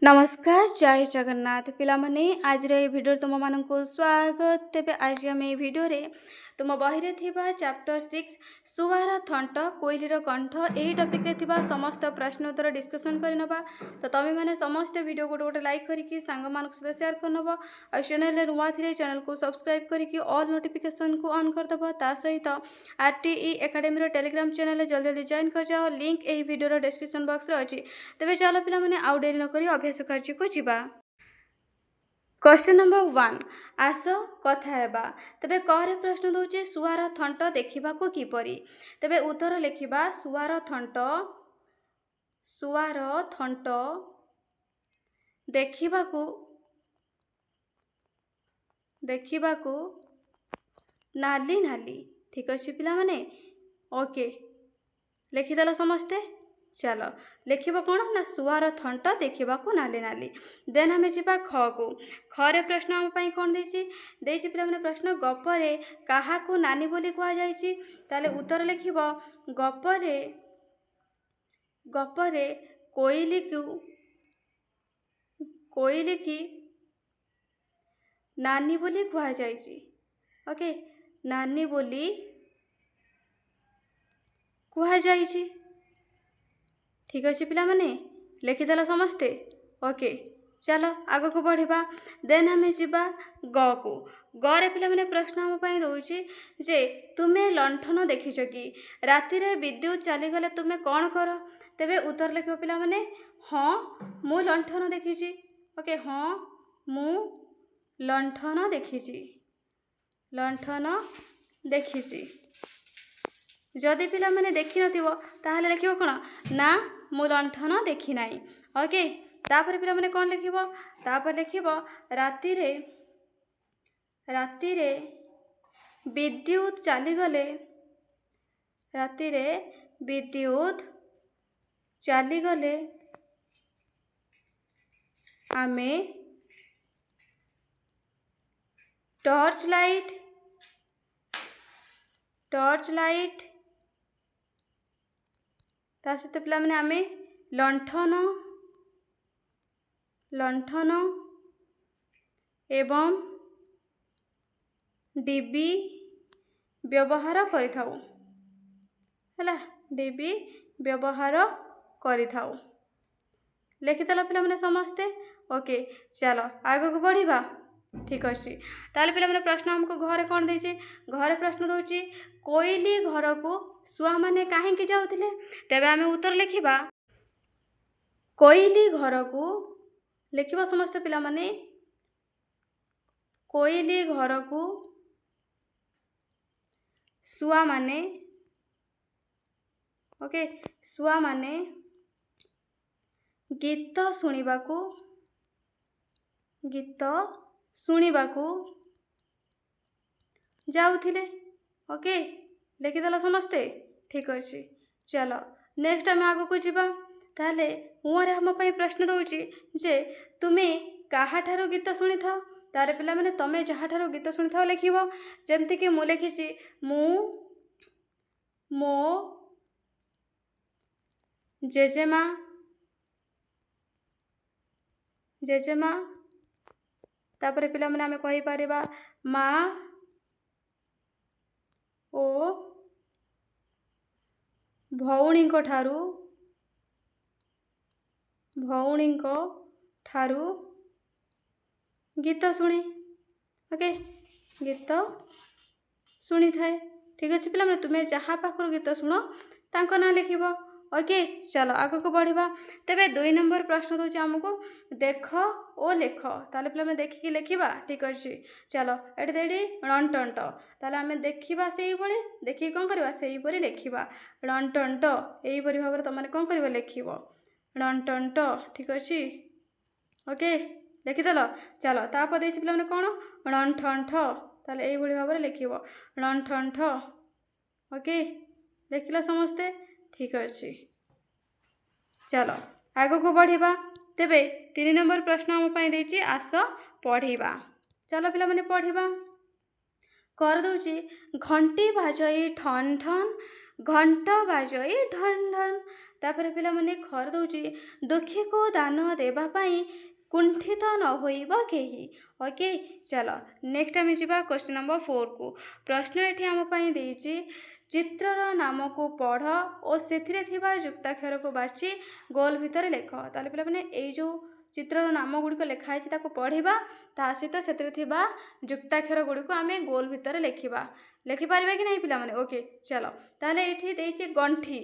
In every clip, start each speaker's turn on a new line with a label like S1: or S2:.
S1: नमस्कार जय जगन्नाथ पिलामने आज भिडियो तुम मानक स्वागत। तेबे आज आम भिडियो रे तुम बही रे थिबा चैप्टर 6 सुवार थंट कोइलीर कंठ यही टॉपिक रे थिबा समस्त प्रश्न उत्तर डिस्कशन करनबा। तो तुम मैंने समस्त वीडियो गोटे गोटे लाइक करिकी सांग मानक सहित शेयर करनबा और चैनल नुआ थिले चैनल को सब्सक्राइब करिकी ऑल नोटिफिकेशन को ऑन कर दबा। ता सहित आरटीई एकेडमी रो टेलीग्राम चैनल जल्दी जल्दी जॉइन कर जाओ, लिंक एही वीडियो रो डिस्क्रिप्शन बॉक्स रे अछि। तेबे चलो पिला माने आउ डेरी न करी अभ्यास कार्य को जीवा। क्वेश्चन नंबर 1 आस कथा हेबा। तेबे कहरे प्रश्न दउचे सुवार थंट देखिबा को किपरि। तेबे उत्तर लिखिबा सुवार थंट देखिबा को नाली नाली। ठीक अछि पिला माने ओके लिखिदेल समस्ते। चलो लिखिबा कौन ना सुवार थंट देखिबा को नाली नाली। देन हमें जीवा ख को। खरे प्रश्न हम पई कोन देछि पिला माने प्रश्न गपरे काहा को नानी बोली कुआ जायछि। ताले उत्तर लिखिबो गपरे कोइली की नानी बोली कुआ जायछि। ओके नानी बोली कुआ जायछि। ठीक अच्छे पिला माने लिखिदेल समस्ते ओके। चलो आग को बढ़िबा। देन हमें जीवा ग को। ग रे पिला माने प्रश्न हम पई दउछि जे तुमे लंठन देखिछ कि राति रे विद्युत चली गले तुमे कोन कर। तेबे उत्तर लिखिबो पिला माने हां मु लंठन देखिछि। ओके हां मु लंठन देखिछि। जदि पिला माने देखि नथिबो ताहले लिखिबो कोन ना मु लंठन देखि नाही। ओके तापर पिला माने कोन लिखिबो तापर लिखिबो राति रे विद्युत चली गले आमे टॉर्च लाइट ता सहित पिला माने आमे लंठन एवं डिबी व्यवहार करिथाउ। हला डिबी व्यवहार करिथाउ लिखिदेल पिला माने समस्ते ओके। चलो आगे को बढ़िबा। ठीक अछि ताले पिला माने प्रश्न हमको घरे कोन देछि। घरे प्रश्न दउछि कोइली घर को सुआ माने काहे कि जाउथिले। तेबे हमें उत्तर लिखिबा कोइली घर को लिखिबा समस्त पिला माने कोइली घर को सुआ माने ओके सुआ माने गीत शुणिबा को जाउथिले। ओके लिखिदेल समस्ते ठीक अछि। चलो नेक्स्ट आम आगो को जीवा। ताले उरे हम पई प्रश्न दउछि जे तुमे काहा ठारो गीत शुणी थाओ। तारे पिला माने तमे जहा ठारो गीत शुणी थाओ लिखिबो। जेमति कि मु लिखिछि मु मो जेजेमा तापर पिला माने हमें कहि परिबा मा ओ भौणी को ठारू गीत शुणी। ओके गीत शुणी थाए। ठीक अच्छे पिला माने तुमे जहा पाखर गीत शुण तांको ना लिखिबो। ओके चलो आगे को बढ़िबा। तेबे 2 नंबर प्रश्न दउछि हमको देख ओ लेख। ताले पिला माने देखि लिखिबा। ठीक अछि चलो एठी देडी रणटंट ताले हमें देखिबा सेही बळे देखि कोन करबा सेही परी लिखिबा रणटंट एही परी भाबरे त माने कोन करबा लिखिबो रणटंट। ठीक अछि ओके लिखिदेल। चलो तापर देछि पिला माने कोन रणठंठ ताले एही बळी भाबरे लिखिबो रणठंठ। ओके लिखिला समस्ते ठीक अछि। चलो आगो को बढ़िबा। तेबे 3 नंबर प्रश्न हम पई देछि आस पढ़िबा। चलो पिला माने पढ़िबा। कर दउछि घंटी बाजई ठन ठन घंट बाजई ढन ढन तापर पिलामाने खर दउची दुखी को दान देबा पाई कुंठित न होइब केही। ओके चलो नेक्स्ट आम जा क्वेश्चन नंबर 4 को। प्रश्न ये आम देची चित्रर नाम को पढ़ और से युक्ताक्षर को बाछी गोल भितर लेख। ताले पिलामाने एई जो चित्रर नाम गुड़िक लिखाई पढ़ा ता सहित से युक्ताक्षर गुड़िक आम गोल भितर लिखिपर कि नहीं पिलामाने। ओके चलो ताले ये देची गंठी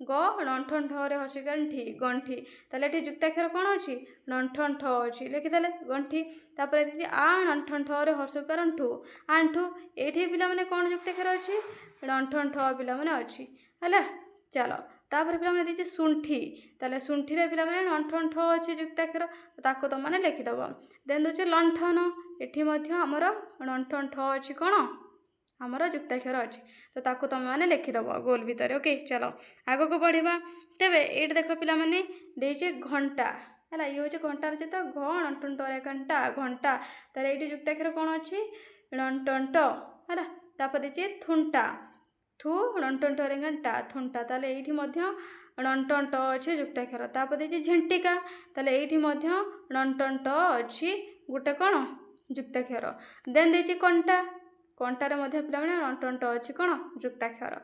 S1: ग णठन ठ हसिकाठी गंठी ताले ये युक्ताक्षर कौन अच्छी णठन ठ अच्छी लिखिदेले गंठी। तापर देची आ णठन ठ हसिकार ठू आंठू ये पिलामाने कौन युक्ताक्षर अच्छी णठन ठ पिलामाने अच्छी है। चलो तापर पिलामाने देची शुंठी ताले शुंठी रे पिलामाने णठन ठ अच्छी युक्ताक्षर ताको तुम मैंने लिखिदेव। देन दूसरे लंठन एठी मध्य आमर णठन ठ अच्छी कौन आमर युक्ताक्षर अच्छी तो ताको तुम मैंने लिखिदेव गोल भितर। ओके चलो आग को बढ़ा तेरे ये देख पिलामाने देचे घंटा है ये हूँ घंटार सहित घ णठन ट घंटा घंटा तार ये युक्ताक्षर कौन अच्छी णठन ट है। तापर देचे थुंटा थु णठन ट घंटा थुंटा ताले ये णठन ट अच्छे युक्ताक्षर। तापर देचे झिंटिका ताले ये णठन ट अच्छी गोटे कौन युक्ताक्षर। देन देची कंटा कंटार पिलामाने णठन ट अच्छी कौन युक्ताक्षर।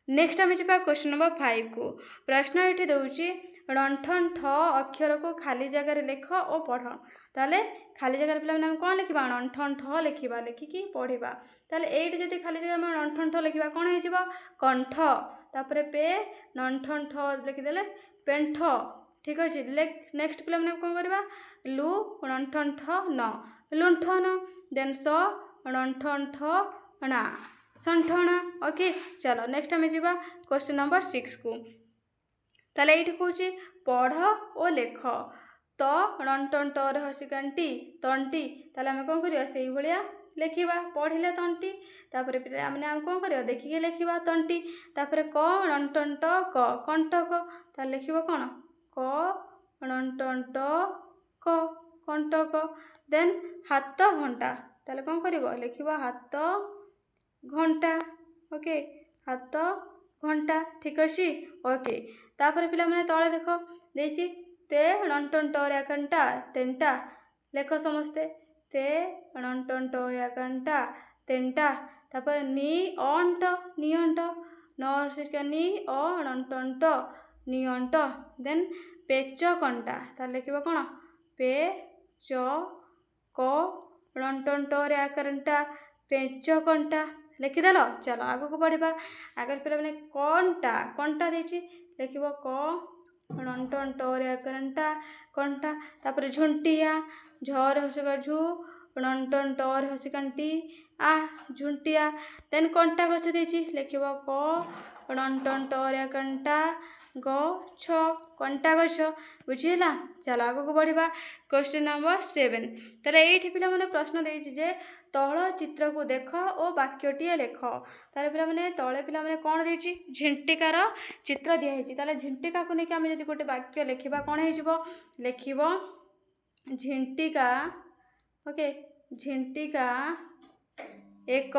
S1: नेक्स्ट आम जा क्वेश्चन नंबर 5 को। प्रश्न ये दूसरी णठन ठ अक्षर को खाली जगह लेख और पढ़। ताले खाली जगह पे कौन लिखा णठन ठ लिखा लिखिकी पढ़ा ताले ये जब खाली जगह णठन ठ लिखा कौन हो कंठ तापर पे णठन ठ लिखिदेले पेंठ ठीक अच्छे। नेक्स्ट पे कौन करवा लु णठन ठ न लुंठन देन स णठन ठ णा संठना। ओके चलो नेक्स्ट आम जा क्वेश्चन नंबर 6 को। ताले ये कौन पढ़ और लेख तो णठन ट हसिकांटी तंटी ताले आम कौन करवा से भाया लिखा पढ़ले तंटी तापर मैंने आम कौन करवा देखिए लिखा तंटी तापर क णठन ट क कंटक ताले लिख कौन क णठन ट क कंटक। देन हाथ घंटा ताले कौन कर लिख हाथ घंटा। ओके हाथ घंटा ठीक अच्छे। ओके तापर पिला मैंने तले देख देसी ते णठन ट घंटा तेंटा लेख समस्ते ते णठन ट तेंटा तापर नि अंट नियंट नि णठन ट नियंट। देन पेच कंटा ताले लिख कौन पे च क णठन ट पेच कंटा लिखिदेल। चलो आग को बढ़ा आगे पे मैंने कंटा कंटा देची लिख क णठन ट कंटा तापर झुंटिया झर हसिका झु णठन ट हसिकांटी आ झुंटिया। देन कंटा गछ देची लिख क णठन ट गछ कंटा गछ बुझीला। चलो आग को बढ़ा क्वेश्चन नंबर 7 ताले ये पिला मैंने प्रश्न देजे तल चित्र को देख और वाक्यटीए लेख। ताले पिला मैंने तले पिला मैंने कौन देची झिंटिकार चित्र दिखाई ताले झिंटिका को लेकिन आम जब गोटे वाक्य लिखा कौन हो लिख झिंटिका। ओके झिंटिका एक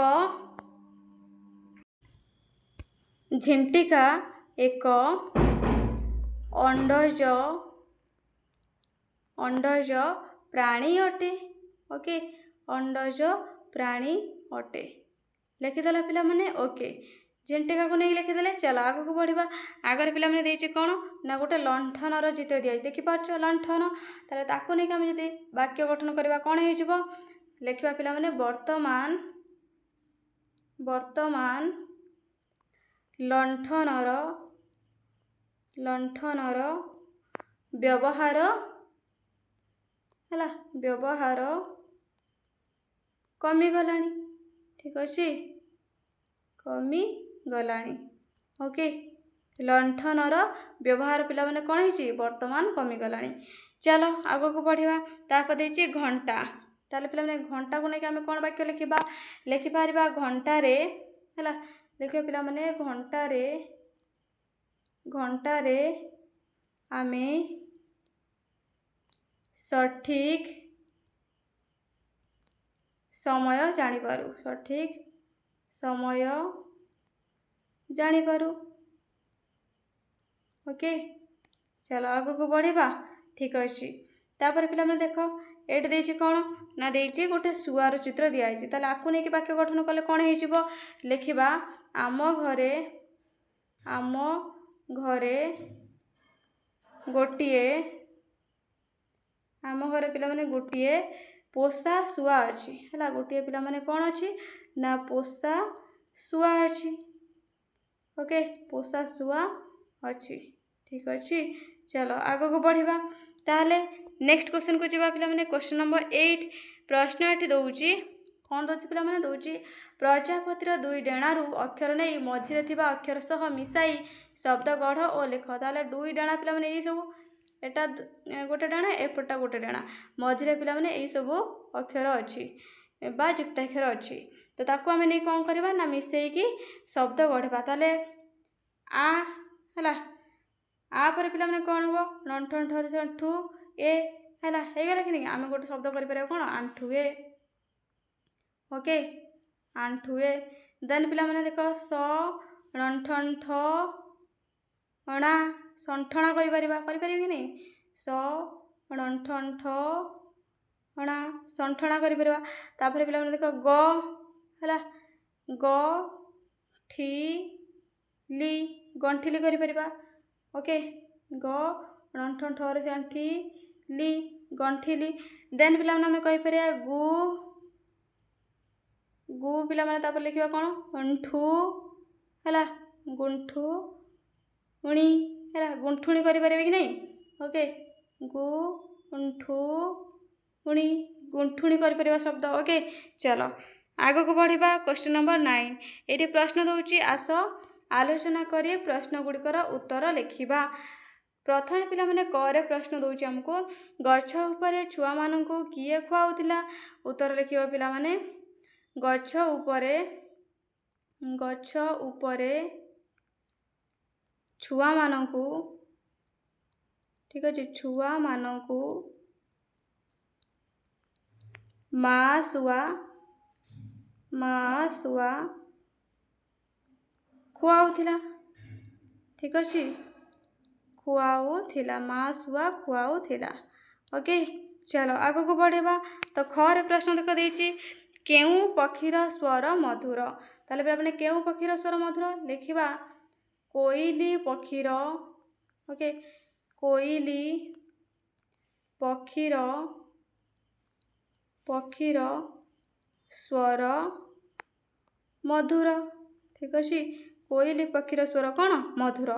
S1: झिंटिका एक अंडज अंडज प्राणी अटे। ओके अंडज प्राणी अटे लिखिदेला पिला माने। ओके झिंटिका को नहीं लिखिदेले। चलो आग को बढ़ा आगे पिला मैंने देची कौन ना गोटे लंठनर चित्र दिखाई देखिपार लंठन ताले ताको नहीं आम जब वाक्य गठन करवा कौन हो लिखा पिला माने वर्तमान वर्तमान लंठनर लंठनर व्यवहार है व्यवहार कमीगला ठीक अच्छे कमीगला। ओके लंठनर व्यवहार पिला माने कौन है वर्तमान कमीगला। चलो आग को बढ़ा तापर देची घंटा ताले पिला माने घंटा को लेकिन आम कौन वाक्य लिखा लिखिपार घंटारे है लिख पिला माने घंटारे आमे सठिक समय जानिपारू सठिक समय जानिपारू। ओके चलो आगो को बढ़िबा ठीक अछि तापर पिला माने देखो एट देछि कोन ना देछि गोटे सुआर चित्र दिया आइछि ताले आकु नै कि वाक्य गठन कले कोन हे जिवो लेखिबा आम घरे गोटिए आम घरे पिला माने गोटिए पोसा सुआ अछि हला गोटिए पिला माने कोन अछि ना पोसा सुआ अछि ओके पोसा सुआ अछि ठीक अछि चलो आगो को बढ़िबा ताले नेक्स्ट क्वेश्चन को जिबा पिला माने क्वेश्चन नंबर 8 प्रश्न एठी दउची कोन दउची पिला माने दउची प्रजापतिर दुई डेणारू अक्षर नै मझिरे थिबा अक्षर सह मिसाई शब्द गढ़ ओ लेख ताले दुई डेणा पिला माने ए सब एटा गोटे डेणा एपटा गोटे डेणा मझिरे पिला माने ए सब अक्षर अछि बा युक्ताक्षर अछि तो ताकू आमे नै कोन करबा ना मिसेई की शब्द गढ़बा ताले आ हला आ पर पिला माने कोन हो नंठन ठर ठू ए हला हे गेला कि नै आमे गोटे शब्द करि परबा कोन आंठुए ओके आंठुए देन पिला माने देखो स नंठन ठ अणा संठणा करि परिबा कि नै स नंठन ठ अणा संठणा करि परिबा तापर पिला माने देखो ग हला ग ठी ली गंठिली करि परिबा ओके ग नंठन ठर जांठी ली गंठिली देन पिला माने कहि परिया गु पिला माने तापर लिखिबा कोन अंठू हला गुंठू उणी हला गुंठुणी करि परिबे कि नै ओके गु अंठू उणी गुंठुणी करि परिबा शब्द ओके चलो आगो को बढ़िबा क्वेश्चन नंबर 9 एठी प्रश्न दउची आस आलोचना करी प्रश्न गुड़िकर उत्तर लिखिबा प्रथम पिला माने करे प्रश्न दउची हमको गछ ऊपर छुआ माननको किए खुआउतिला उत्तर लिखिबा पिला माने गछ ऊपर छुआ माननको ठीक अछि छुआ माननको माँ सुआ खुआउथिला ठीक अछि खुआउथिला माँ सुआ खुआउथिला ओके चलो आगो को बढ़ेबा तो खरे प्रश्न देख देछि केउ पक्षीर स्वर मधुर ताले आपने केउ पक्षीर स्वर मधुर लिखिबा कोइली पक्षीर ओके कोइली पक्षीर स्वर मधुर ठीक अछि कोइली पक्षीर स्वर कोन मधुर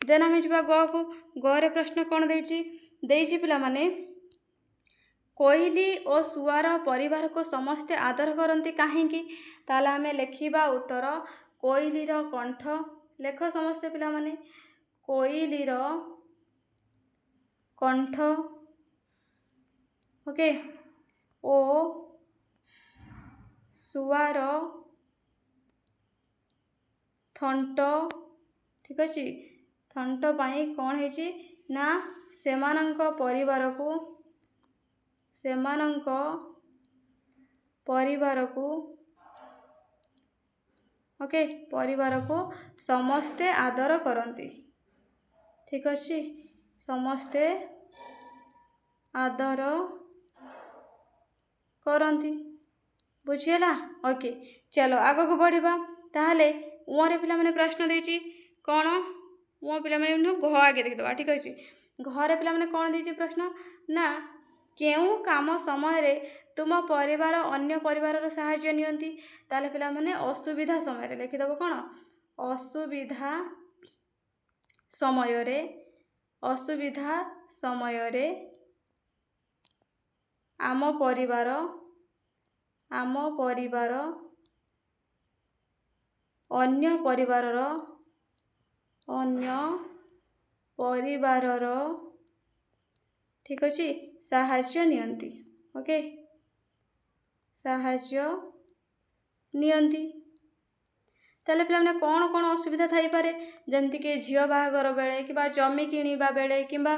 S1: देन आमे जिबा ग को गरे प्रश्न कोन देछि पिला माने कोइली और सुआर परिवार को समस्ते आदर करती कहीं ताला आमे लिखिबा उत्तर कोइलीर कंठ लेख समस्ते पिला माने कोइलीर कंठ ओके ओ सुआर थंट ठीक अछि थंट पाई कोन हेछि ना सेमानंक परिवार को ओके परिवार को समस्ते आदर करती ठीक अछि समस्ते आदर करती बुझिएला ओके चलो आगो को बढ़िबा ताहले ओरे पिला माने प्रश्न देछि कोन ओ पिला माने घ आगे देख दबा ठीक अछि घरे पिला माने कोन देछि प्रश्न ना केउ काम समय रे तुम परिवार अन्य परिवार सहाय्य नियंती ताले पिला माने असुविधा समय रे लिखि दबो कोन असुविधा समय रे आम परिवार अन्य परिवारर ठीक अछि सहाय्य नियंती ओके सहाय्य नियंती ତାହେଲେ ପିଲାମାନେ କ'ଣ କ'ଣ ଅସୁବିଧା ଥାଇପାରେ, ଯେମିତିକି ଝିଅ ବାହାଘର ବେଳେ କିମ୍ବା ଜମି କିଣିବା ବେଳେ କିମ୍ବା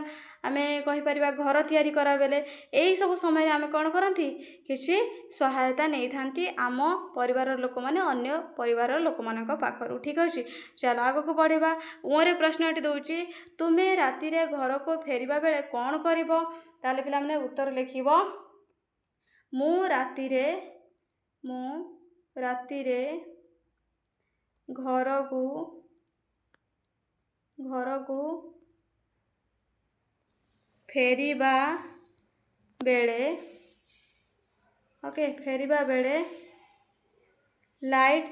S1: ଆମେ କହିପାରିବା ଘର ତିଆରି କରା ବେଳେ ଏହିସବୁ ସମୟରେ ଆମେ କ'ଣ କରନ୍ତି, କିଛି ସହାୟତା ନେଇଥାନ୍ତି ଆମ ପରିବାରର ଲୋକମାନେ ଅନ୍ୟ ପରିବାରର ଲୋକମାନଙ୍କ ପାଖରୁ। ଠିକ୍ ଅଛି, ଚାଲ ଆଗକୁ ବଢ଼ିବା। ଉଁରେ ପ୍ରଶ୍ନଟି ଦେଉଛି, ତୁମେ ରାତିରେ ଘରକୁ ଫେରିବା ବେଳେ କ'ଣ କରିବ? ତାହେଲେ ପିଲାମାନେ ଉତ୍ତର ଲେଖିବ, ମୁଁ ରାତିରେ ଘରକୁ ଫେରିବା ବେଳେ ଲାଇଟ୍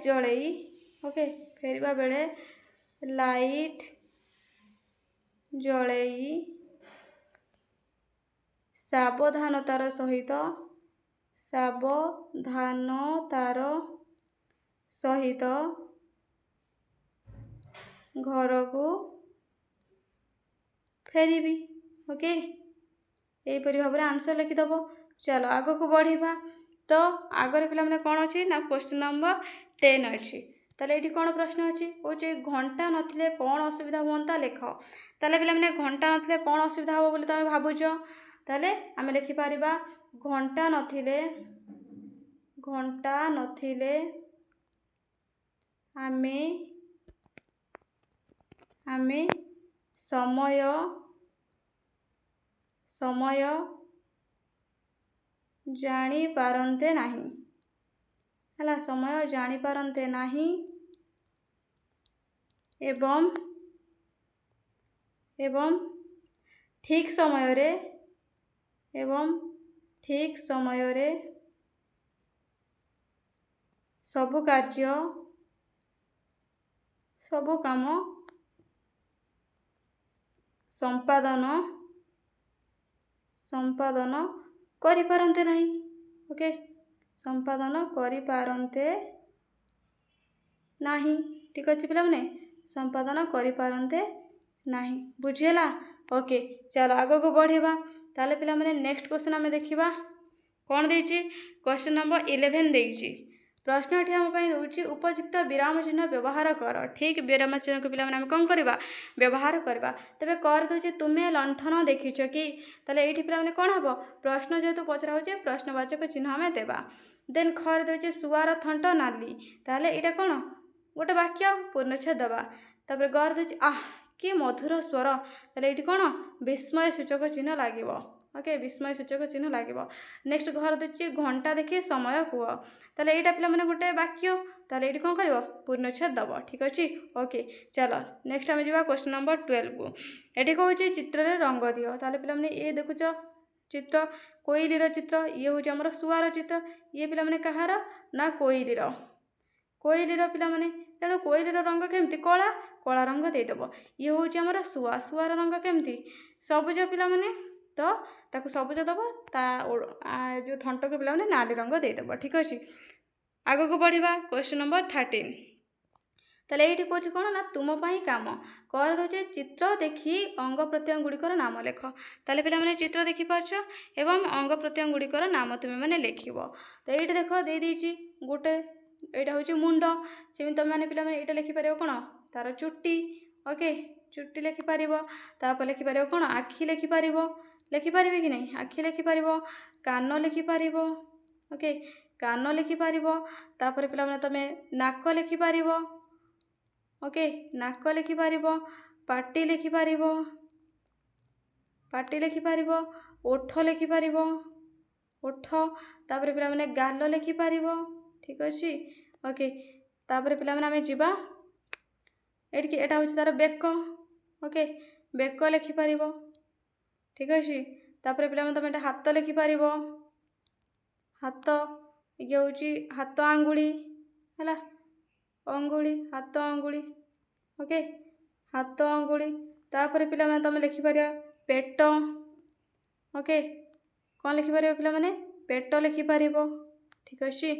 S1: ଜଳେଇ ସାବଧାନତାର ସହିତ ଘରକୁ ଫେରିବି। ଓକେ, ଏହିପରି ଭାବରେ ଆନ୍ସର ଲେଖିଦେବ। ଚାଲ ଆଗକୁ ବଢ଼ିବା। ତ ଆଗରେ ପିଲାମାନେ କ'ଣ ଅଛି ନା କ୍ୱେଶ୍ଚିନ୍ ନମ୍ବର 10 ଅଛି। ତାହେଲେ ଏଇଠି କ'ଣ ପ୍ରଶ୍ନ ଅଛି, କହୁଛି ଘଣ୍ଟା ନଥିଲେ କ'ଣ ଅସୁବିଧା ହୁଅନ୍ତା ଲେଖ। ତାହେଲେ ପିଲାମାନେ ଘଣ୍ଟା ନଥିଲେ କ'ଣ ଅସୁବିଧା ହେବ ବୋଲି ତୁମେ ଭାବୁଛ? ତାହେଲେ ଆମେ ଲେଖିପାରିବା, ଘଣ୍ଟା ନଥିଲେ ଆମେ ସମୟ ଜାଣିପାରନ୍ତେ ନାହିଁ ହେଲା, ସମୟ ଜାଣିପାରନ୍ତେ ନାହିଁ ଏବଂ ଠିକ୍ ସମୟରେ ସବୁ କାମ ସମ୍ପାଦନ କରିପାରନ୍ତେ ନାହିଁ। ଓକେ, ସମ୍ପାଦନ କରିପାରନ୍ତେ ନାହିଁ। ଠିକ୍ ଅଛି ପିଲାମାନେ, ସମ୍ପାଦନ କରିପାରନ୍ତେ ନାହିଁ। ବୁଝିହେଲା? ଓକେ, ଚାଲ ଆଗକୁ ବଢ଼ିବା। ତାହେଲେ ପିଲାମାନେ ନେକ୍ସଟ କ୍ୱେଶ୍ଚନ୍ ଆମେ ଦେଖିବା କ'ଣ ଦେଇଛି। କ୍ୱେଶ୍ଚନ୍ ନମ୍ବର 11 ଦେଇଛି। ପ୍ରଶ୍ନଟି ଆମ ପାଇଁ ଦେଉଛି, ଉପଯୁକ୍ତ ବିରାମ ଚିହ୍ନ ବ୍ୟବହାର କର। ଠିକ୍ ବିରାମ ଚିହ୍ନକୁ ପିଲାମାନେ ଆମେ କ'ଣ କରିବା, ବ୍ୟବହାର କରିବା। ତେବେ କର ଦେଉଛି, ତୁମେ ଲଣ୍ଠନ ଦେଖିଛ କି? ତାହେଲେ ଏଇଠି ପିଲାମାନେ କ'ଣ ହେବ, ପ୍ରଶ୍ନ ଯେହେତୁ ପଚରା ହେଉଛି ପ୍ରଶ୍ନବାଚକ ଚିହ୍ନ ଆମେ ଦେବା। ଦେନ୍ ଖରେ ଦେଉଛି, ଶୁଆର ଥଣ୍ଟ ନାଲି। ତାହେଲେ ଏଇଟା କ'ଣ, ଗୋଟେ ବାକ୍ୟ, ପୂର୍ଣ୍ଣଚ୍ଛେଦ ଦେବା। ତାପରେ ଗରେ ଦେଉଛି, ଆଃ କି ମଧୁର ସ୍ୱର। ତାହେଲେ ଏଇଠି କ'ଣ, ବିସ୍ମୟ ସୂଚକ ଚିହ୍ନ ଲାଗିବ। ଓକେ, ବିସ୍ମୟ ସୂଚକ ଚିହ୍ନ ଲାଗିବ। ନେକ୍ସଟ ଘର ଦେଉଛି, ଘଣ୍ଟା ଦେଖି ସମୟ କୁହ। ତାହେଲେ ଏଇଟା ପିଲାମାନେ ଗୋଟେ ବାକ୍ୟ, ତାହେଲେ ଏଇଠି କ'ଣ କରିବ, ପୂର୍ଣ୍ଣଚ୍ଛେଦ ଦେବ। ଠିକ୍ ଅଛି, ଓକେ। ଚାଲ ନେକ୍ସଟ ଆମେ ଯିବା କ୍ୱେଶ୍ଚନ୍ ନମ୍ବର 12କୁ। ଏଠି କହୁଛି, ଚିତ୍ରରେ ରଙ୍ଗ ଦିଅ। ତାହେଲେ ପିଲାମାନେ ଇଏ ଦେଖୁଛ ଚିତ୍ର, କୋଇଲିର ଚିତ୍ର, ଇଏ ହେଉଛି ଆମର ଶୁଆର ଚିତ୍ର। ଇଏ ପିଲାମାନେ କାହାର, ନା କୋଇଲିର ପିଲାମାନେ। ତେଣୁ କୋଇଲିର ରଙ୍ଗ କେମିତି, କଳା ରଙ୍ଗ ଦେଇଦେବ। ଇଏ ହେଉଛି ଆମର ଶୁଆର ରଙ୍ଗ କେମିତି, ସବୁଜ ପିଲାମାନେ। ତ ତାକୁ ସବୁଜ ଦେବ, ତା ଯେଉଁ ଥଣ୍ଟକୁ ପିଲାମାନେ ନାଲି ରଙ୍ଗ ଦେଇଦେବ। ଠିକ୍ ଅଛି, ଆଗକୁ ବଢ଼ିବା। Question number 13। ତାହେଲେ ଏଇଠି କହୁଛି କ'ଣ, ନା ତୁମ ପାଇଁ କାମ। କର ଦେଉଛି, ଚିତ୍ର ଦେଖି ଅଙ୍ଗ ପ୍ରତ୍ୟଙ୍ଗ ଗୁଡ଼ିକର ନାମ ଲେଖ। ତାହେଲେ ପିଲାମାନେ ଚିତ୍ର ଦେଖିପାରୁଛ ଏବଂ ଅଙ୍ଗ ପ୍ରତ୍ୟଙ୍ଗ ଗୁଡ଼ିକର ନାମ ତୁମେମାନେ ଲେଖିବ। ତ ଏଇଠି ଦେଖ ଦେଇଛି ଗୋଟେ, ଏଇଟା ହେଉଛି ମୁଣ୍ଡ। ସେମିତି ତୁମେମାନେ ପିଲାମାନେ ଏଇଟା ଲେଖିପାରିବ କ'ଣ, ତାର ଚୁଟି। ଓକେ, ଚୁଟି ଲେଖିପାରିବ। ତାପରେ ଲେଖିପାରିବ କ'ଣ, ଆଖି ଲେଖିପାରିବେ କି ନାହିଁ, ଆଖି ଲେଖିପାରିବ। କାନ ଲେଖିପାରିବ। ଓକେ, କାନ ଲେଖିପାରିବ। ତାପରେ ପିଲାମାନେ ତୁମେ ନାକ ଲେଖିପାରିବ। ଓକେ, ନାକ ଲେଖିପାରିବ। ପାଟି ଲେଖିପାରିବ। ଓଠ ଲେଖିପାରିବ, ଓଠ। ତାପରେ ପିଲାମାନେ ଗାଲ ଲେଖିପାରିବ। ଠିକ୍ ଅଛି, ଓକେ। ତାପରେ ପିଲାମାନେ ଆମେ ଯିବା ଏଠିକି, ଏଇଟା ହେଉଛି ତାର ବେକ। ଓକେ, ବେକ ଲେଖିପାରିବ। ଠିକ୍ ଅଛି, ତାପରେ ପିଲାମାନେ ତୁମେ ଏଇଟା ହାତ ଲେଖିପାରିବ, ହାତ। ଇଏ ହେଉଛି ହାତ ଆଙ୍ଗୁଳି ହେଲା, ହାତ ଆଙ୍ଗୁଳି। ଓକେ, ହାତ ଆଙ୍ଗୁଳି। ତାପରେ ପିଲାମାନେ ତୁମେ ଲେଖିପାରିବ ପେଟ। ଓକେ, କ'ଣ ଲେଖିପାରିବ ପିଲାମାନେ, ପେଟ ଲେଖିପାରିବ। ଠିକ୍ ଅଛି,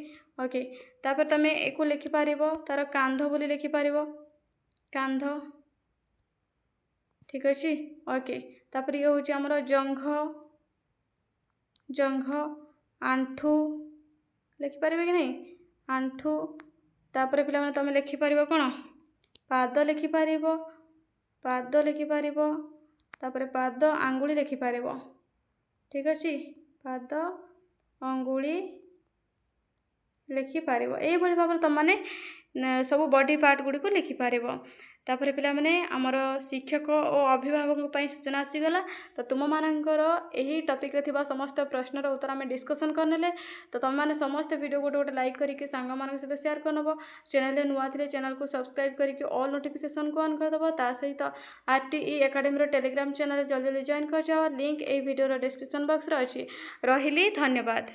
S1: ଓକେ। ତାପରେ ତୁମେ ଏକୁ ଲେଖିପାରିବ, ତାର କାନ୍ଧ ବୋଲି ଲେଖିପାରିବ, କାନ୍ଧ। ଠିକ୍ ଅଛି, ଓକେ। ତାପରେ ଇଏ ହେଉଛି ଆମର ଜଙ୍ଘ, ଆଣ୍ଠୁ ଲେଖିପାରିବେ କି ନାହିଁ, ଆଣ୍ଠୁ। तापर पिलामाने तुम लिखिपर कौन पाद लिखिपर पाद लिखिपर तापर पाद आंगुली लिखिपर ठीक अच्छे पाद अंगुली लिखिपर यही भाव में तुम मैंने सब बॉडी पार्ट गुड़ी को लिखिपर तापर पिला माने आमर शिक्षक और अभिभावक सूचना आसीगला तो तुम मानकर यही टॉपिक रे थिबा समस्त प्रश्नर उत्तर आम डिस्कसन करने तो तुम मैंने समस्त वीडियो गोटे गोटे लाइक करके सांग मान सहित शेयर करनब चैनल नुआ थे चैनल को सब्सक्राइब करके ऑल नोटिफिकेशन को ऑन करदब ता सहित RTE एकेडमी टेलीग्राम चैनल जल्दी जल्दी जॉइन कर जाओ लिंक ए वीडियो डिस्क्रिप्शन बॉक्स रे अच्छी रही धन्यवाद।